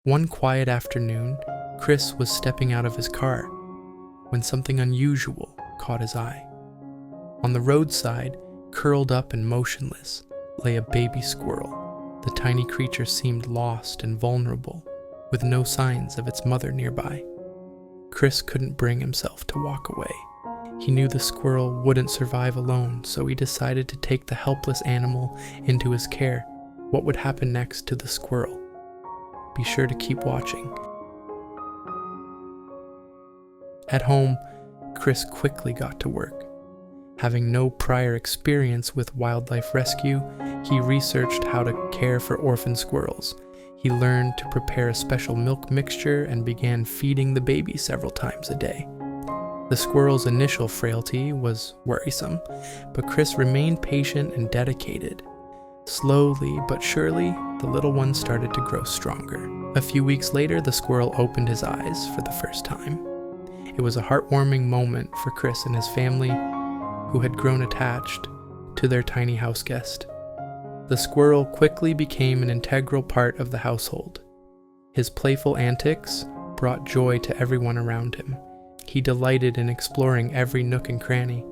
One quiet afternoon, Chris was stepping out of his car when something unusual caught his eye. On the roadside, curled up and motionless, lay a baby squirrel. The tiny creature seemed lost and vulnerable, with no signs of its mother nearby. Chris couldn't bring himself to walk away. He knew the squirrel wouldn't survive alone, so he decided to take the helpless animal into his care. What would happen next to the squirrel? Be sure to keep watching. At home, Chris quickly got to work. Having no prior experience with wildlife rescue, he researched how to care for orphan squirrels. He learned to prepare a special milk mixture and began feeding the baby several times a day. The squirrel's initial frailty was worrisome, but Chris remained patient and dedicated. Slowly but surely, the little one started to grow stronger. A few weeks later, the squirrel opened his eyes for the first time. It was a heartwarming moment for Chris and his family, who had grown attached to their tiny house guest. The squirrel quickly became an integral part of the household. His playful antics brought joy to everyone around him. He delighted in exploring every nook and cranny,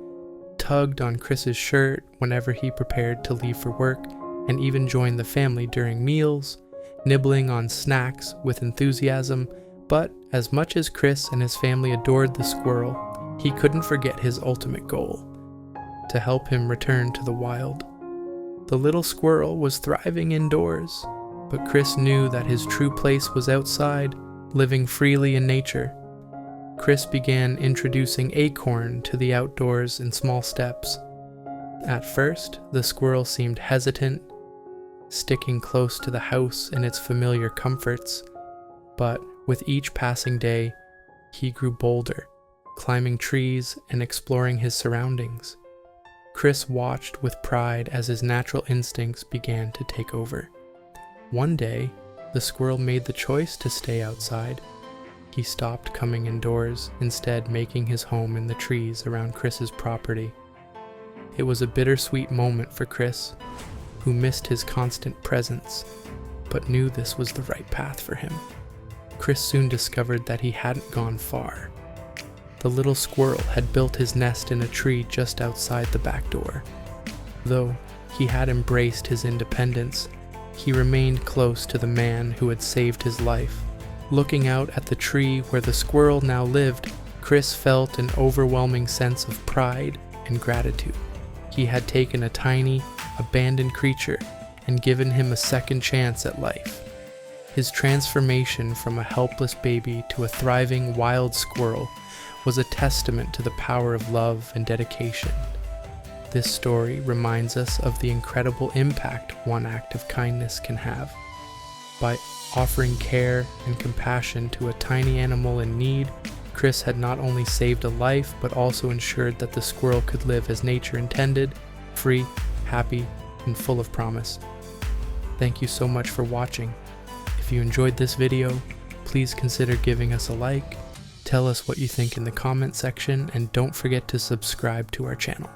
tugged on Chris's shirt whenever he prepared to leave for work, and even joined the family during meals, nibbling on snacks with enthusiasm. But as much as Chris and his family adored the squirrel, he couldn't forget his ultimate goal: to help him return to the wild. The little squirrel was thriving indoors, but Chris knew that his true place was outside, living freely in nature. Chris began introducing Acorn to the outdoors in small steps. At first, the squirrel seemed hesitant, sticking close to the house and its familiar comforts, but with each passing day, he grew bolder, climbing trees and exploring his surroundings. Chris watched with pride as his natural instincts began to take over. One day, the squirrel made the choice to stay outside. He stopped coming indoors, instead making his home in the trees around Chris's property. It was a bittersweet moment for Chris, who missed his constant presence, but knew this was the right path for him. Chris soon discovered that he hadn't gone far. The little squirrel had built his nest in a tree just outside the back door. Though he had embraced his independence, he remained close to the man who had saved his life. Looking out at the tree where the squirrel now lived, Chris felt an overwhelming sense of pride and gratitude. He had taken a tiny, abandoned creature and given him a second chance at life. His transformation from a helpless baby to a thriving wild squirrel was a testament to the power of love and dedication. This story reminds us of the incredible impact one act of kindness can have. By offering care and compassion to a tiny animal in need, Chris had not only saved a life, but also ensured that the squirrel could live as nature intended, free, happy, and full of promise. Thank you so much for watching. If you enjoyed this video, please consider giving us a like, tell us what you think in the comment section, and don't forget to subscribe to our channel.